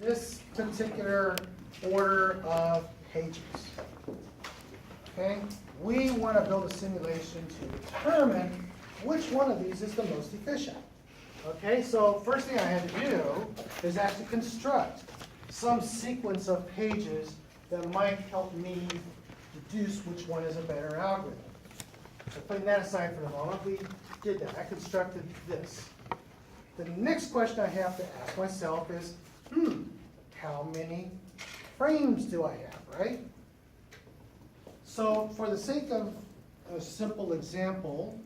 this particular order of pages. Okay, we want to build a simulation to determine which one of these is the most efficient. Okay, so first thing I had to do is actually construct some sequence of pages that might help me deduce which one is a better algorithm. So putting that aside for the moment, we did that. I constructed this. The next question I have to ask myself is, how many frames do I have, right? So for the sake of a simple example,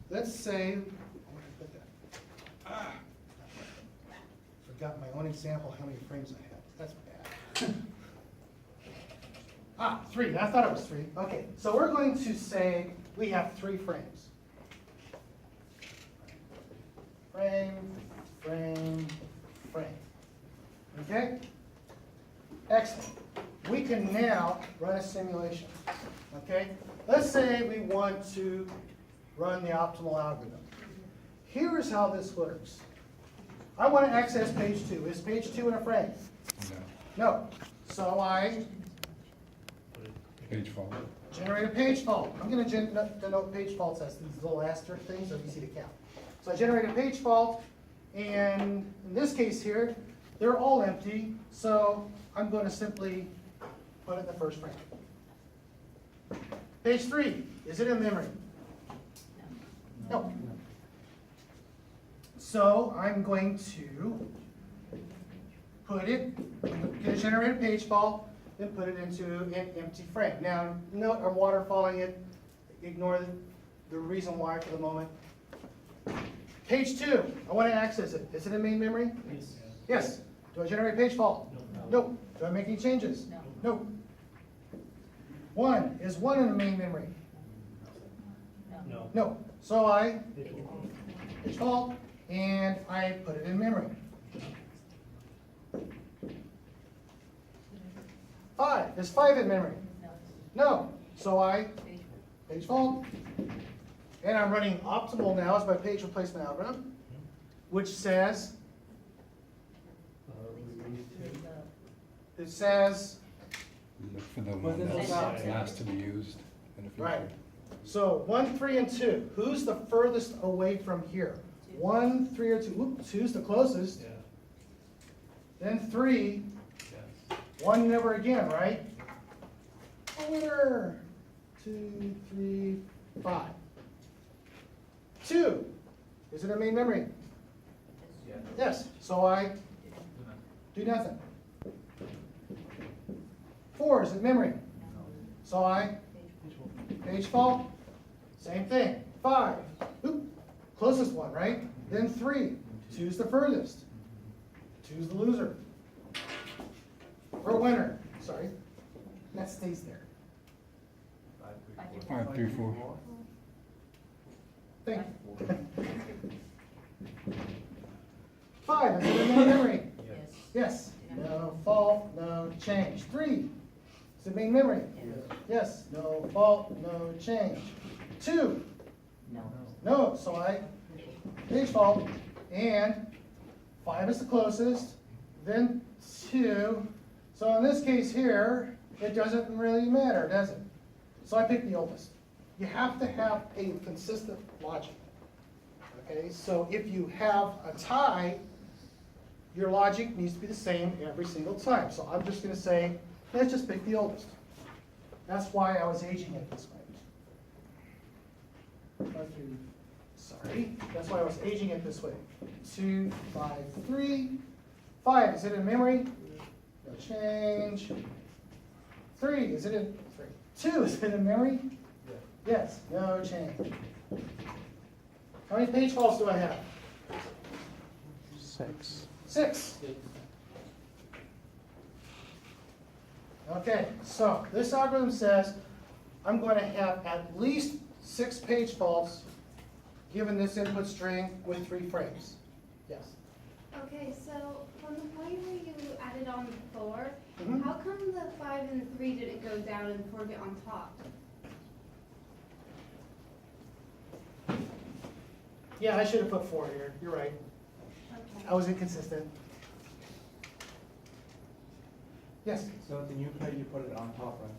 let's say, where did I put that? Forgot my own example, how many frames I have. That's bad. 3, I thought it was 3. Okay, so we're going to say we have 3 frames. Frame, frame, frame. Okay? Excellent. We can now run a simulation. Okay? Let's say we want to run the optimal algorithm. Here's how this works. I want to access page 2. Is page 2 in a frame? No. So I Page fault. generate a page fault. I'm going to denote page faults as these little asterisk things are easy to count. So I generate a page fault, and in this case here, they're all empty, so I'm going to simply put it in the first frame. Page 3, is it in memory? No. So I'm going to put it, get a generated page fault, then put it into an empty frame. Now, note I'm waterfalling it. Ignore the reason why for the moment. Page 2, I want to access it. Is it in main memory? Yes. Yes. Do I generate a page fault? No. No. Do I make any changes? No. No. 1, is 1 in the main memory? No. No. So I Page one. page fault, and I put it in memory. 5, is 5 in memory? No. So I page fault, and I'm running optimal now as my page replacement algorithm, which says, it says, Look for the Well, one then that's it's out. last to be used in the future. right. So 1, 3, and 2. Who's the furthest away from here? 1, 3, or 2? Oop, 2's the closest. Yeah. Then 3, Yes. 1 never again, right? Winner. 2, 3, 5. 2. Is it in main memory? Yeah. Yes. So I do nothing. 4 is in memory. So I Page one. page fault. Same thing. 5. Oop. Closest one, right? Then 3. 2's the furthest. 2's the loser. Or winner. Sorry. That stays there. 5, 3, 4. Think. 5 is it in main memory? Yes. Yes. No fault, no change. 3 is it main memory? Yes. No fault, no change. 2. No. So I page fault, and 5 is the closest. Then 2. So in this case here, it doesn't really matter, does it? So I pick the oldest. You have to have a consistent logic. Okay, so if you have a tie, your logic needs to be the same every single time. So I'm just going to say, let's just pick the oldest. That's why I was aging it this way. Sorry, that's why I was aging it this way. 2, 5, 3. 5, is it in memory? No change. 3, is it in 3? 2, is it in memory? Yes, no change. How many page faults do I have? 6. 6. Okay, so this algorithm says I'm going to have at least 6 page faults given this input string with 3 frames. Yes. Okay, so from the point where you added on 4, Mhm. how come the 5 and 3 didn't go down and 4 get on top? Yeah, I should have put 4 here. You're right. Okay. I was inconsistent. Yes. So the new plate, you put it on top, right?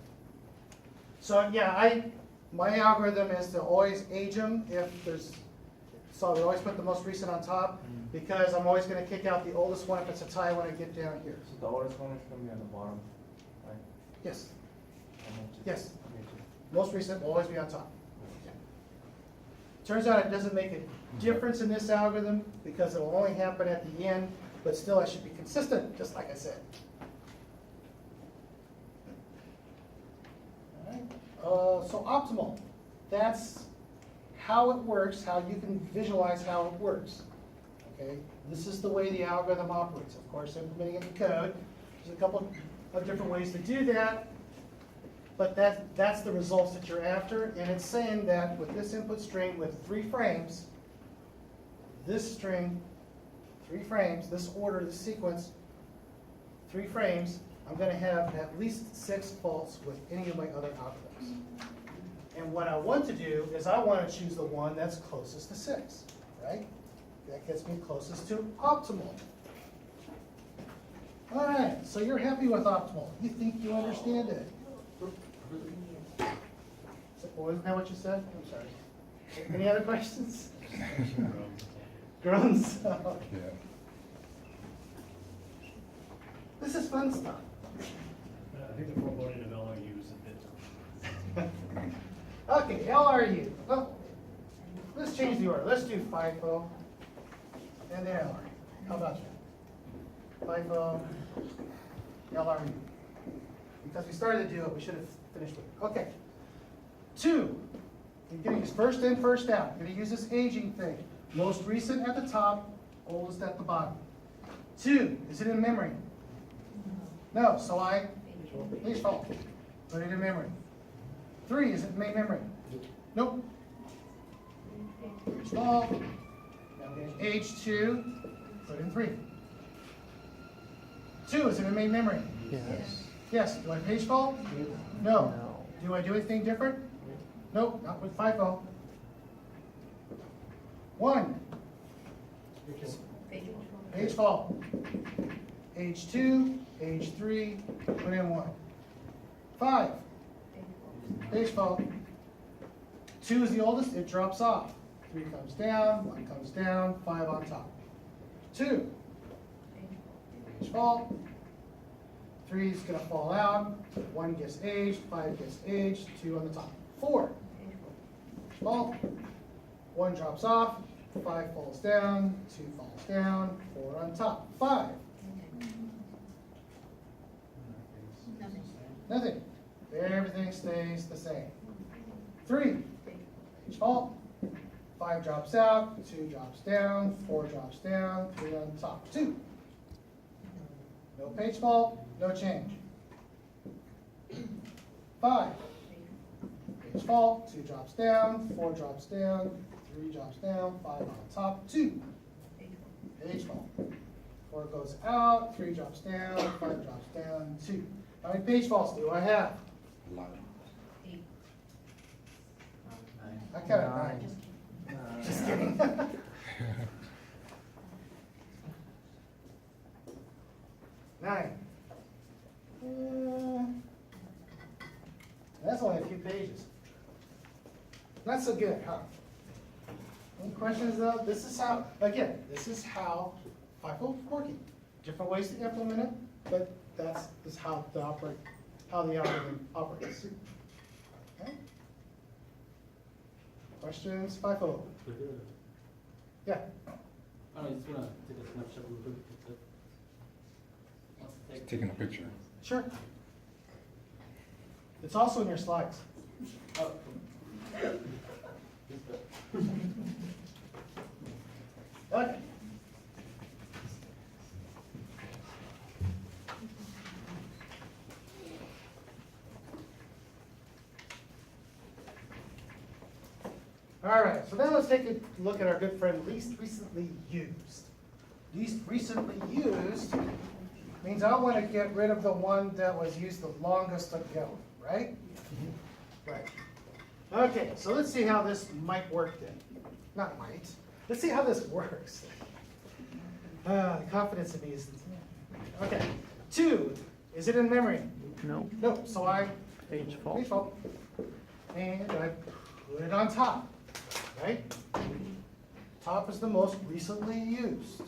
So, yeah, my algorithm is to always age them if there's, so I always put the most recent on top, because I'm always gonna kick out the oldest one if it's a tie when I get down here. So the oldest one is gonna be on the bottom, right? Yes, And then just- Yes. okay, just- most recent will always be on top. Turns out it doesn't make a difference in this algorithm, because it will only happen at the end, but still I should be consistent, just like I said. Alright, so optimal, that's how it works, how you can visualize how it works. Okay, this is the way the algorithm operates. Of course, implementing it in code, there's a couple of different ways to do that, but that's the results that you're after, and it's saying that with this input string with 3 frames, this string, 3 frames, this order, this sequence, 3 frames, I'm gonna have at least 6 faults with any of my other algorithms. And what I want to do is I want to choose the one that's closest to 6, right? That gets me closest to optimal. All right, so you're happy with optimal. You think you understand it. Wasn't that what you said? I'm sorry. Any other questions? Groans? Yeah. This is fun stuff. I think the foreboding of LRU is a bit. Okay, LRU. Well, let's change the order. Let's do FIFO and then LRU. How about you? FIFO, LRU. Because we started to do it, we should have finished with it. Okay. 2. You're going to use first in, first out. You're going to use this aging thing. Most recent at the top, oldest at the bottom. 2, is it in memory? No, so I page fault. Put it in memory. 3, is it in main memory? Nope. Page fault. Now I'm getting age 2, put in 3. 2, is it in main memory? Yes. Yes. Do I page fault? No. Do I do anything different? Nope, not with FIFO. 1. Page fault. Age 2, age 3, put in 1. 5. Page fault. 2 is the oldest, it drops off. 3 comes down, 1 comes down, 5 on top. 2. Page fault. 3 is going to fall out, 1 gets aged, 5 gets aged, 2 on the top. 4. Fault. 1 drops off, 5 falls down, 2 falls down, 4 on top. 5. Nothing. Everything stays the same. 3. Page fault. 5 drops out, 2 drops down, 4 drops down, 3 on top. 2. No page fault, no change. 5. Page fault, 2 drops down, 4 drops down, 3 drops down, 5 on top. 2. Page fault. 4 goes out, 3 drops down, 5 drops down, 2. How many page faults do I have? A lot. I counted 9. Just kidding. 9. That's only a few pages. Not so good, huh? Any questions though? This is how, again, this is how FIFO is working. Different ways to implement it, but this is how the algorithm operates. Okay? Questions, FIFO? Yeah. I just wanna take a snapshot real quick. Taking a picture. Sure. It's also in your slides. Oh. Okay. All right, so now let's take a look at our good friend least recently used. Least recently used means I want to get rid of the one that was used the longest ago, right? Right. Okay, so let's see how this might work then. Not might. Let's see how this works. The confidence in me is, okay. 2 Is it in memory? No. No, so I Page fault. page fault. And I put it on top, right? Top is the most recently used.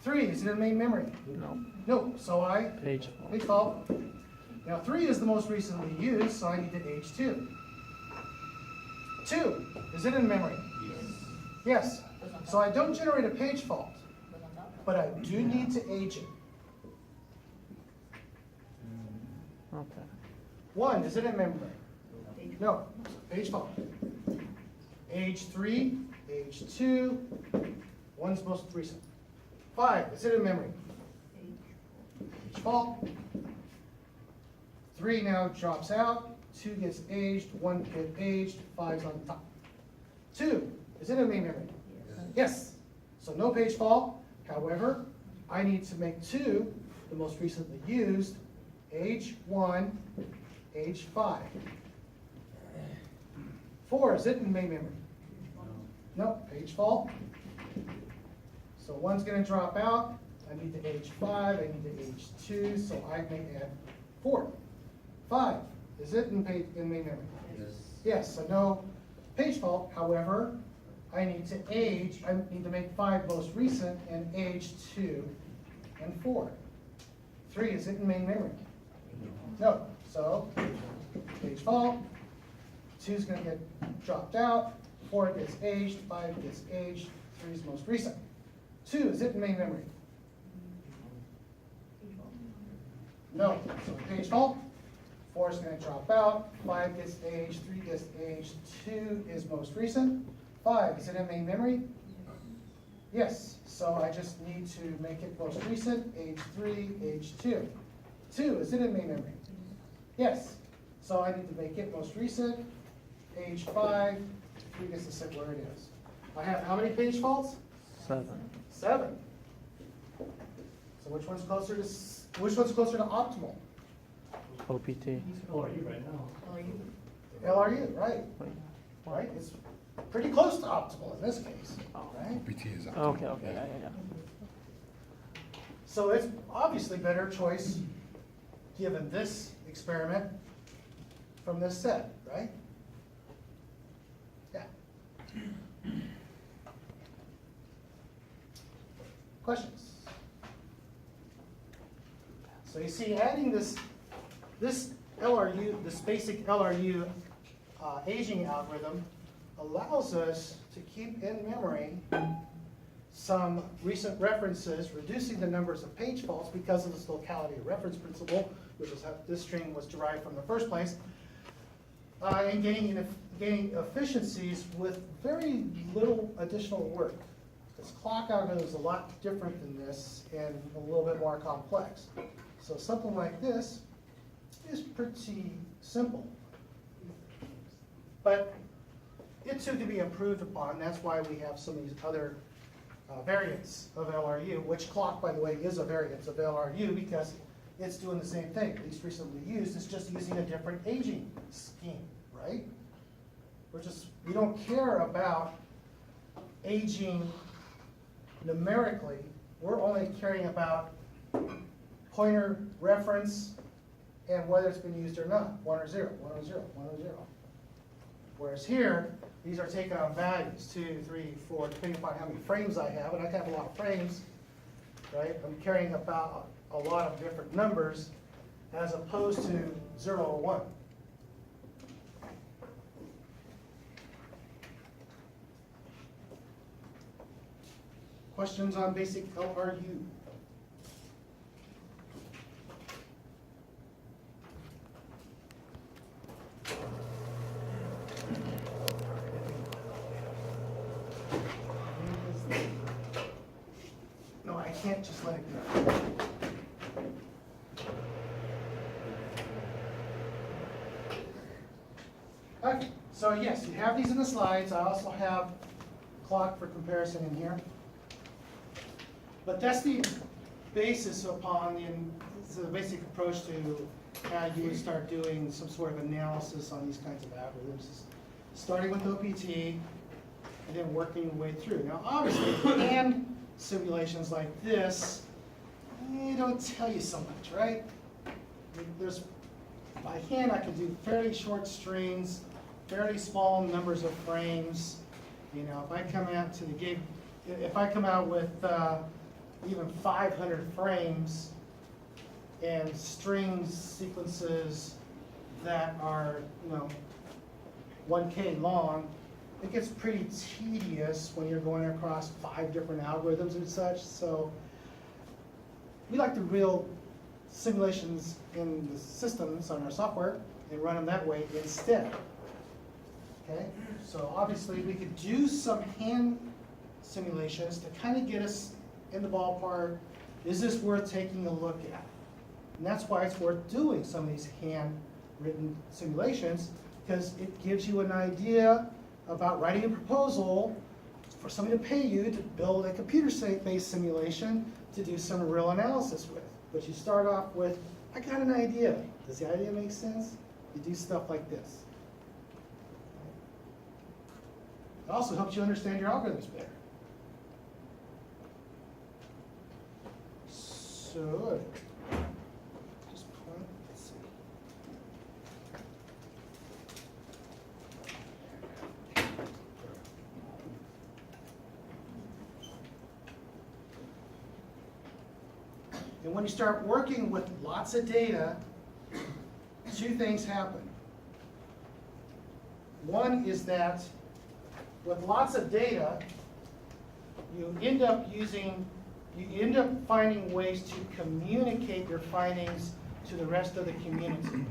3, is it in main memory? No. No, so I Page fault. page fault. Now 3 is the most recently used, so I need to age 2. 2, is it in memory? Yes. So I don't generate a page fault, but I do need to age it. Okay. 1, is it in memory? No, page fault. Age 3, age 2, 1's most recent. 5, is it in memory? Page fault. 3 now drops out, 2 gets aged, 1 get aged, 5's on top. 2, is it in main memory? Yes. So no page fault. However, I need to make 2 the most recently used, age 1, age 5. 4, is it in main memory? No, page fault. So 1's going to drop out. I need to age 5, I need to age 2, so I may add 4. 5, is it in main memory? Yes, so no page fault. However, I need to make 5 most recent and age 2 and 4. 3, is it in main memory? No, so page fault. 2 is going to get dropped out. 4 gets aged, 5 gets aged, 3 is most recent. 2, is it in main memory? No, so page fault. 4 is going to drop out, 5 gets aged, 3 gets aged, 2 is most recent. 5, is it in main memory? Yes, so I just need to make it most recent, age 3, age 2. 2, is it in main memory? Yes, so I need to make it most recent, age 5, 3 gets to sit where it is. I have how many page faults? 7. 7. So which one's closer to optimal? OPT. Oh, are you right now? LRU, right? Wait. Right? It's pretty close to optimal in this case, right? PT is up. Okay, okay, yeah. So it's obviously better choice given this experiment from this set, right? Yeah. Questions? So you see, adding this LRU, this basic LRU aging algorithm allows us to keep in memory some recent references, reducing the numbers of page faults because of this locality of reference principle, which is how this string was derived from in the first place, and gaining efficiencies with very little additional work. This clock algorithm is a lot different than this and a little bit more complex. So something like this is pretty simple. But it too can be improved upon. That's why we have some of these other variants of LRU, which clock, by the way, is a variant of LRU because it's doing the same thing. Least recently used, it's just using a different aging scheme, right? We don't care about aging numerically. We're only caring about pointer reference and whether it's been used or not, 1 or 0, 1 or 0, 1 or 0. Whereas here, these are taken on values, 2, 3, 4, depending upon how many frames I have, and I have a lot of frames, right? I'm carrying about a lot of different numbers as opposed to 0 or 1. Questions on basic LRU? No, I can't just let it go. Okay, so yes, you have these in the slides. I also have clock for comparison in here. But that's the basis upon the basic approach to how you would start doing some sort of analysis on these kinds of algorithms. Starting with OPT and then working your way through. Now obviously, and simulations like this, you don't don't tell you so much, right? There's, by hand, I can do fairly short strings, fairly small numbers of frames. You know, if I come out to the gig, if I come out with even 500 frames and strings sequences that are, you know, 1K long, it gets pretty tedious when you're going across 5 different algorithms and such. So we like to real simulations in the systems on our software and run them that way instead. Okay, so obviously we could do some hand simulations to kind of get us in the ballpark. Is this worth taking a look at? And that's why it's worth doing some of these handwritten simulations, because it gives you an idea about writing a proposal for somebody to pay you to build a computer-based simulation to do some real analysis with. But you start off with, I got an idea. Does the idea make sense? You do stuff like this. It also helps you understand your algorithms better. So, just point, let's see. And when you start working with lots of data, 2 things happen. One is that with lots of data, you end up finding ways to communicate your findings to the rest of the community.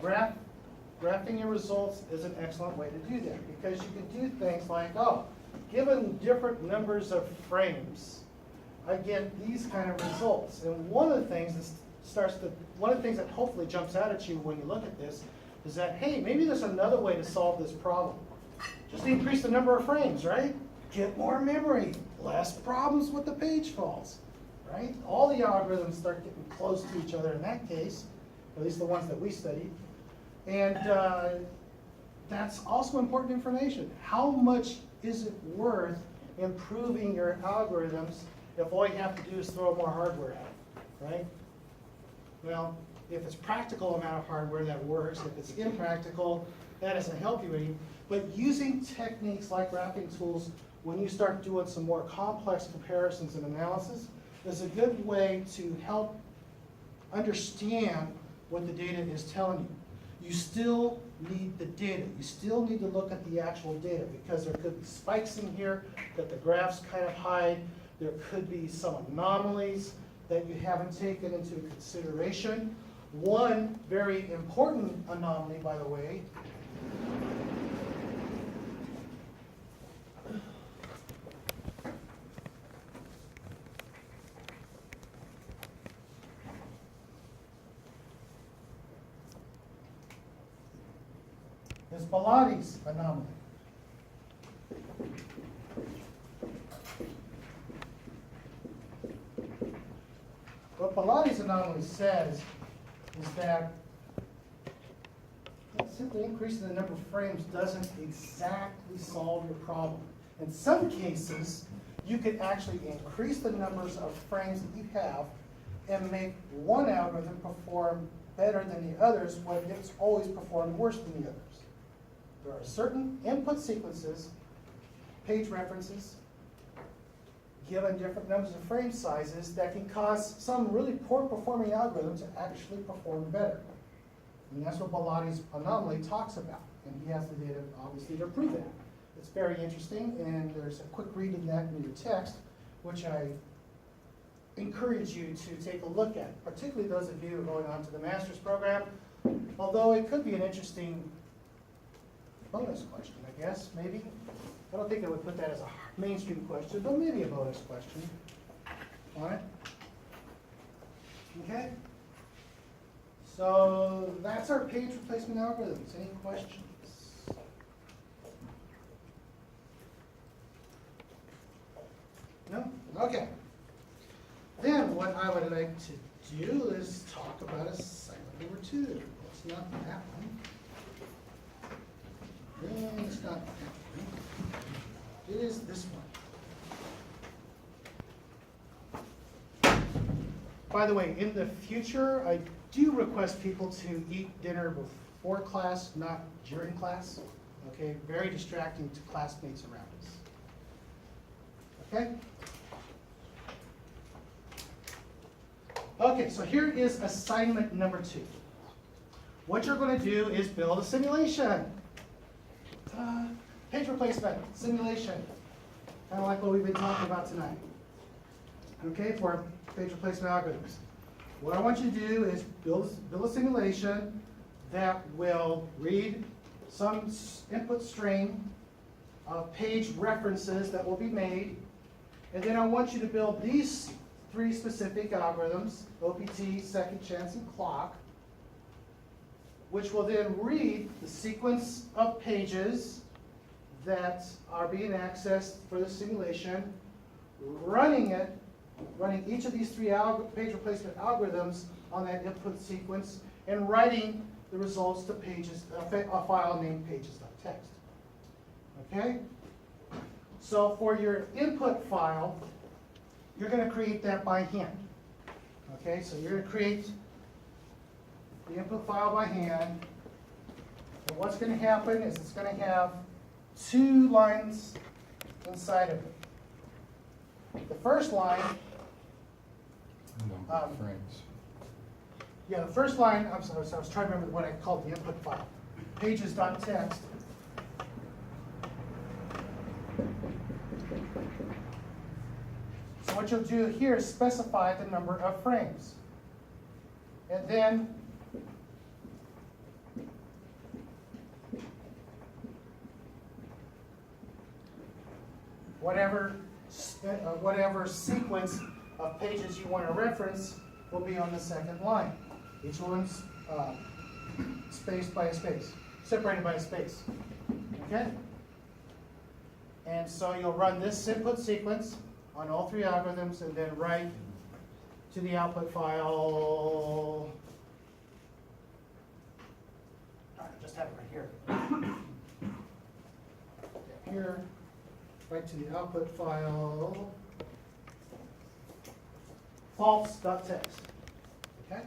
Graphing your results is an excellent way to do that, because you can do things like, oh, given different numbers of frames, I get these kind of results. And one of the things that hopefully jumps out at you when you look at this is that, hey, maybe there's another way to solve this problem. Just increase the number of frames, right? Get more memory, less problems with the page faults, right? All the algorithms start getting close to each other in that case, at least the ones that we studied. And that's also important information. How much is it worth improving your algorithms if all you have to do is throw more hardware at it, right? Well, if it's practical amount of hardware, that works. If it's impractical, that doesn't help you any. But using techniques like graphing tools, when you start doing some more complex comparisons and analysis, is a good way to help understand what the data is telling you. You still need the data. You still need to look at the actual data, because there could be spikes in here that the graphs kind of hide. There could be some anomalies that you haven't taken into consideration. One very important anomaly, by the way, is Biloti's anomaly. What Biloti's anomaly says is that simply increasing the number of frames doesn't exactly solve your problem. In some cases, you could actually increase the numbers of frames that you have and make one algorithm perform better than the others when it's always performed worse than the others. There are certain input sequences, page references, given different numbers of frame sizes, that can cause some really poor performing algorithms to actually perform better. And that's what Biloti's anomaly talks about. And he has the data, obviously, to prove that. It's very interesting, and there's a quick read of that in your text, which I encourage you to take a look at, particularly those of you who are going on to the master's program, although it could be an interesting bonus question, I guess, maybe. I don't think I would put that as a mainstream question, but maybe a bonus question on it. Okay? So that's our page replacement algorithms. Any questions? No? Okay. Then what I would like to do is talk about assignment number 2. It's not that one. It's not that one. It is this one. by the way, in the future, I do request people to eat dinner before class, not during class. Okay, very distracting to classmates around us. Okay? Okay, so here is assignment number 2. What you're going to do is build a simulation. Page replacement, simulation. Kind of like what we've been talking about tonight. Okay, for page replacement algorithms. What I want you to do is build a simulation that will read some input string of page references that will be made. And then I want you to build these 3 specific algorithms, OPT, second chance, and clock, which will then read the sequence of pages that are being accessed for the simulation, running each of these 3 page replacement algorithms on that input sequence, and writing the results to pages, a file named pages.txt. Okay? So for your input file, you're going to create that by hand. Okay, so you're going to create the input file by hand. And what's going to happen is it's going to have 2 lines inside of it. The first line, Number of frames. yeah, the first line, I was trying to remember what I called the input file. Pages.txt. So what you'll do here is specify the number of frames. And then whatever sequence of pages you want to reference will be on the second line. Each one's spaced by a space, separated by a space. Okay? And so you'll run this input sequence on all 3 algorithms and then write to the output file. I just have it right here. Here, write to the output file false.txt. Okay?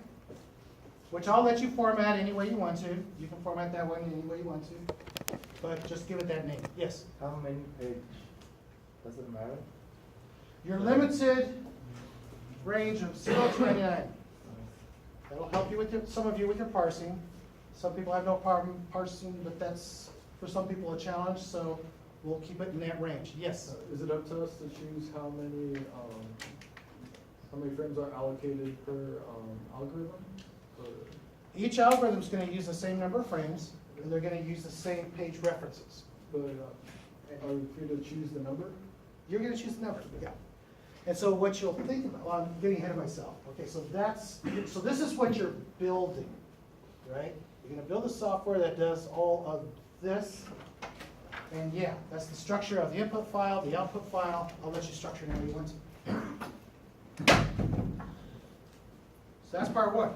Which I'll let you format any way you want to. You can format that one any way you want to. But just give it that name. Yes? How many pages? Does it matter? Your limited range of 0 to 99. That'll help you with some of you with your parsing. Some people have no problem parsing, but that's for some people a challenge, so we'll keep it in that range. Yes? Is it up to us to choose how many frames are allocated per algorithm? Or Each algorithm is going to use the same number of frames, and they're going to use the same page references. but are we free to choose the number? You're going to choose the number, yeah. And so what you'll think about, well, I'm getting ahead of myself. Okay, so this is what you're building, right? You're going to build a software that does all of this. And yeah, that's the structure of the input file, the output file. I'll let you structure it however you want to. So that's part 1.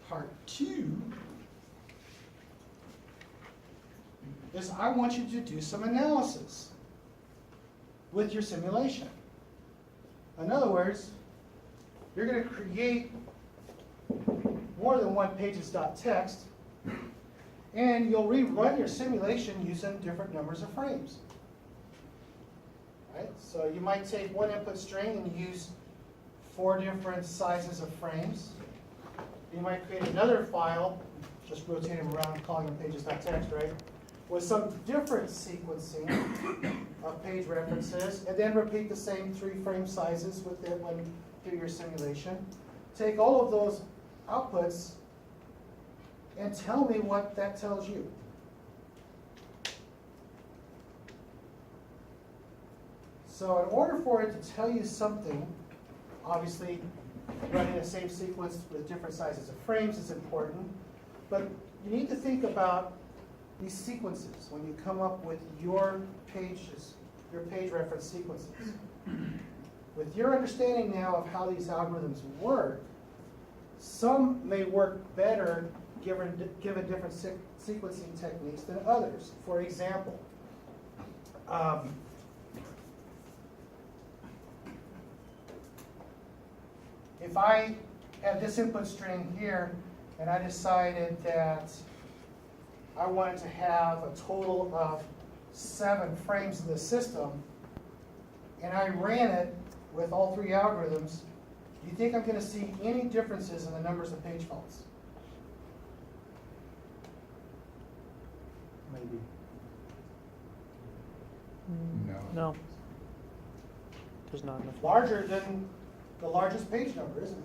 Part 2 is I want you to do some analysis with your simulation. In other words, you're going to create more than one pages.txt, and you'll rerun your simulation using different numbers of frames. Right? So you might take one input string and use 4 different sizes of frames. You might create another file, just rotate them around, calling them pages.txt, right? With some different sequencing of page references, and then repeat the same 3 frame sizes with it when you do your simulation. Take all of those outputs and tell me what that tells you. So in order for it to tell you something, obviously running the same sequence with different sizes of frames is important, but you need to think about these sequences when you come up with your pages, your page reference sequences. With your understanding now of how these algorithms work, some may work better given different sequencing techniques than others. For example, if I had this input string here, and I decided that I wanted to have a total of 7 frames in the system, and I ran it with all 3 algorithms, do you think I'm going to see any differences in the numbers of page faults? Maybe. No. No. There's not enough. Larger than the largest page number, isn't it?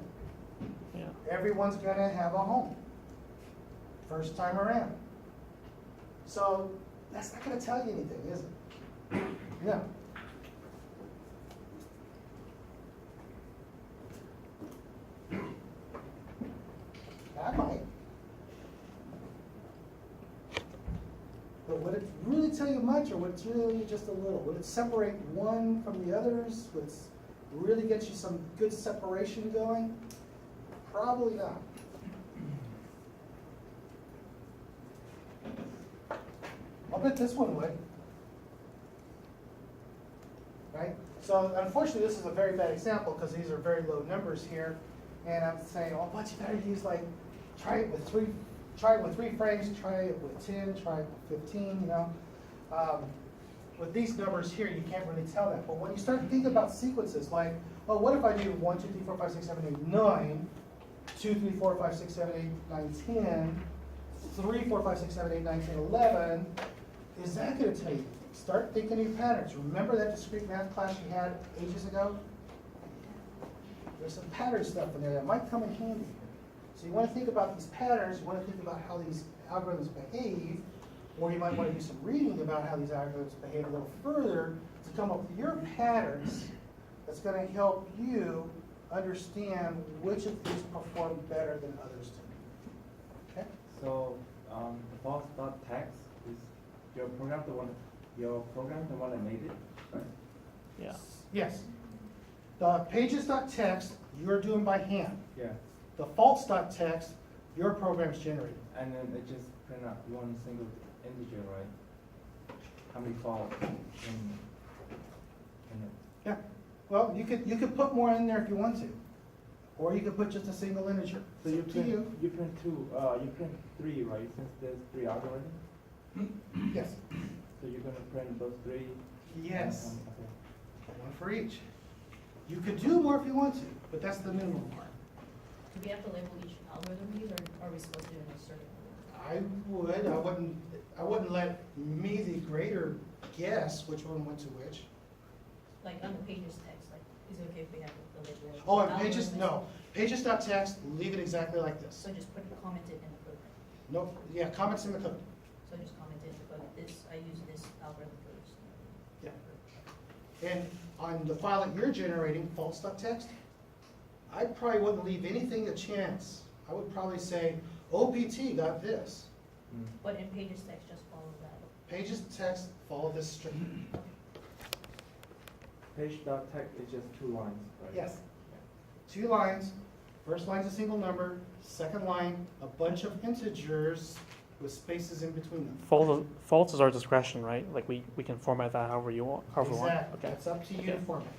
Yeah. Everyone's going to have a home first time around. So that's not going to tell you anything, is it? No. That might. But would it really tell you much, or would it really just a little? Would it separate one from the others? Would it really get you some good separation going? Probably not. I'll bet this one would. Right? So unfortunately, this is a very bad example because these are very low numbers here. And I'm saying, oh, but you better use like, try it with three frames, try it with 10, try it with 15, you know. With these numbers here, you can't really tell that. But when you start thinking about sequences like, oh, what if I do 1, 2, 3, 4, 5, 6, 7, 8, 9, 2, 3, 4, 5, 6, 7, 8, 9, 10, 3, 4, 5, 6, 7, 8, 9, 10, 11, is that going to tell you? Start thinking of your patterns. Remember that discrete math class you had ages ago? There's some pattern stuff in there that might come in handy. So you want to think about these patterns, you want to think about how these algorithms behave, or you might want to do some reading about how these algorithms behave a little further to come up with your patterns that's going to help you understand which of these perform better than others do. Okay? So the false.text is your program the one that made it, right? Yeah. Yes. The pages.txt you're doing by hand. Yeah. The false.txt your program's generating. And then it just print out one single integer, right? How many faults in it? Yeah. Well, you could put more in there if you want to, or you could put just a single integer. So It's you up to print you. you print 3, right? Since there's 3 algorithms. Yes. So you're gonna print those 3. Yes. Okay. One for each. You could do more if you want to, but that's the minimum part. Do we have to label each algorithm we use, or are we supposed to do it in a certain order? I wouldn't let me, the grader, guess which one went to which. Like on the pages text, like, is it okay if we have the label? Oh, and pages, algorithm? no. Pages.txt, leave it exactly like this. So just comment it in the code. Nope, yeah, comments in the code. So just comment it in the code, this, I use this algorithm for this. Yeah. And on the file that you're generating, false.txt, I probably wouldn't leave anything to chance. I would probably say, OPT got this. But in pages text, just follow that. Pages text, follow this string. Page.text is just 2 lines, right? Yes. 2 lines, first line's a single number, second line, a bunch of integers with spaces in between them. False is our discretion, right? Like we can format that however you want, however we want. Exactly, Okay. it's up to you to Okay. format.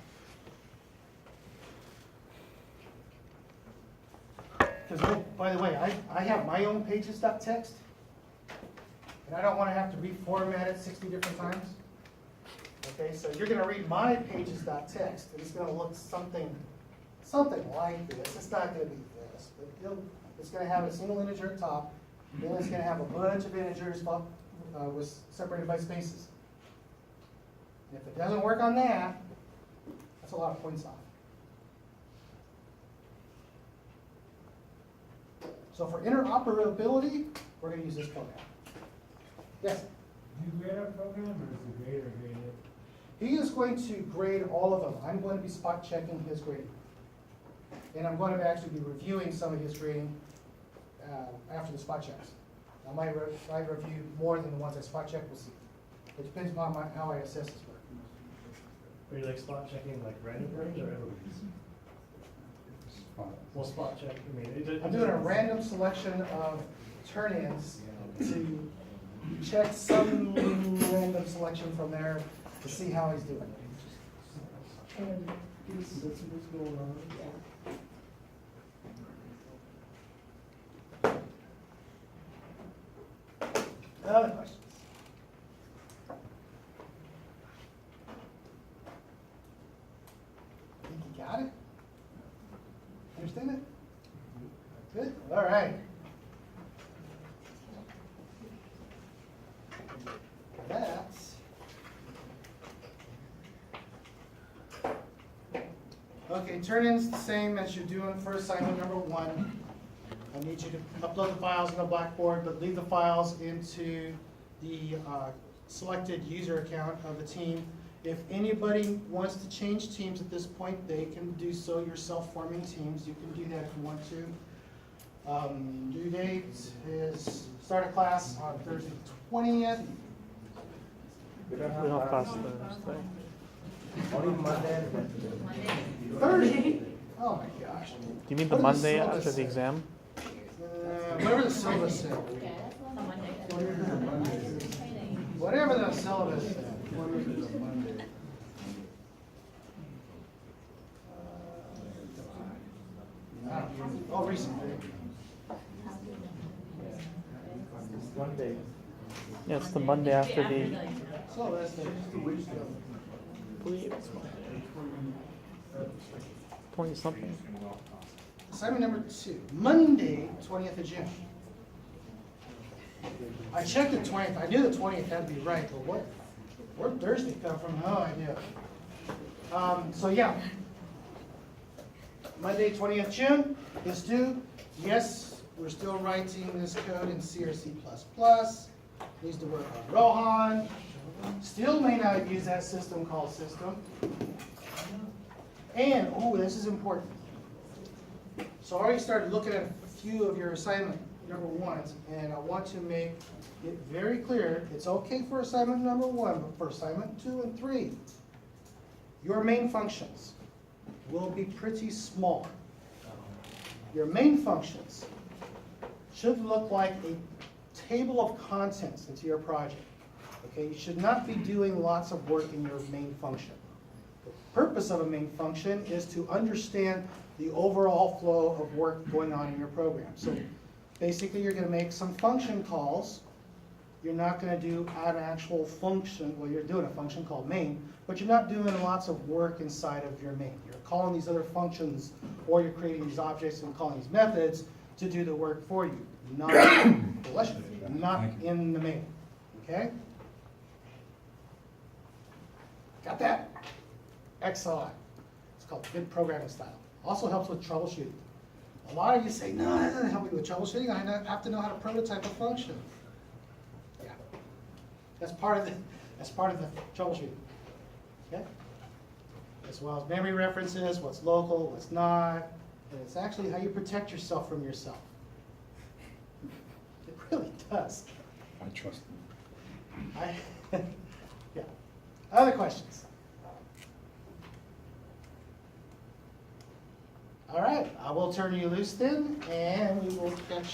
Because, by the way, I have my own pages.txt, and I don't want to have to reformat it 60 different times. Okay, so you're going to read my pages.txt, and it's going to look something like this. It's not going to be this, but it's going to have a single integer at top, then it's going to have a bunch of integers with separated by spaces. And if it doesn't work on that, that's a lot of points off. So for interoperability, we're going to use this program. Yes? Do you grade our program, or is the grader grade it? He is going to grade all of them. I'm going to be spot checking his grading. And I'm going to actually be reviewing some of his grading after the spot checks. I might review more than the ones I spot check, we'll see. It depends upon how I assess his work. Are you like spot checking like random rooms or everybody's? Well, spot check, I mean, I'm doing a random selection of turn-ins to check some random selection from there to see how he's doing. And this is what's going on. Other questions? Think you got it? Understand it? Good, all right. That's. Okay, turn-in's the same as you're doing for assignment number 1. I need you to upload the files in the Blackboard, but leave the files into the selected user account of the team. If anybody wants to change teams at this point, they can do so. You're self-forming teams. You can do that if you want to. Due date is start of class on Thursday 20th. We don't We don't have pass classes. Thursday. Only Monday and Wednesday. Monday. Thursday? Oh my gosh. Do you mean the What does the Monday syllabus after the say? exam? Whatever the syllabus said. On Monday. Whatever the syllabus said. Oh, recently. It's Monday. Yeah, it's the Monday after the. exam. So that's the. I believe it's Monday. 20 something. Assignment number 2, Monday, 20th of June. I checked the 20th, I knew the 20th had to be right, but where'd Thursday come from? No idea. So yeah. Monday, 20th June is due. Yes, we're still writing this code in C or C++. Needs to work on Rohan. Still may not use that system called system. And, oh, this is important. So I already started looking at a few of your assignment number 1s, and I want to make it very clear, it's okay for assignment number 1, but for assignment 2 and 3, your main functions will be pretty small. Your main functions should look like a table of contents into your project. Okay, you should not be doing lots of work in your main function. The purpose of a main function is to understand the overall flow of work going on in your program. So basically, you're going to make some function calls. You're not going to do an actual function, well, you're doing a function called main, but you're not doing lots of work inside of your main. You're calling these other functions, or you're creating these objects and calling these methods to do the work for you, not in the main. Okay? Got that? Excellent. It's called good programming style. Also helps with troubleshooting. A lot of you say, no, that doesn't help me with troubleshooting. I have to know how to prototype a function. Yeah. That's part of the troubleshooting. Okay? As well as memory references, what's local, what's not. And it's actually how you protect yourself from yourself. It really does. I trust them. Yeah. Other questions? All right, I will turn you loose then, and we will catch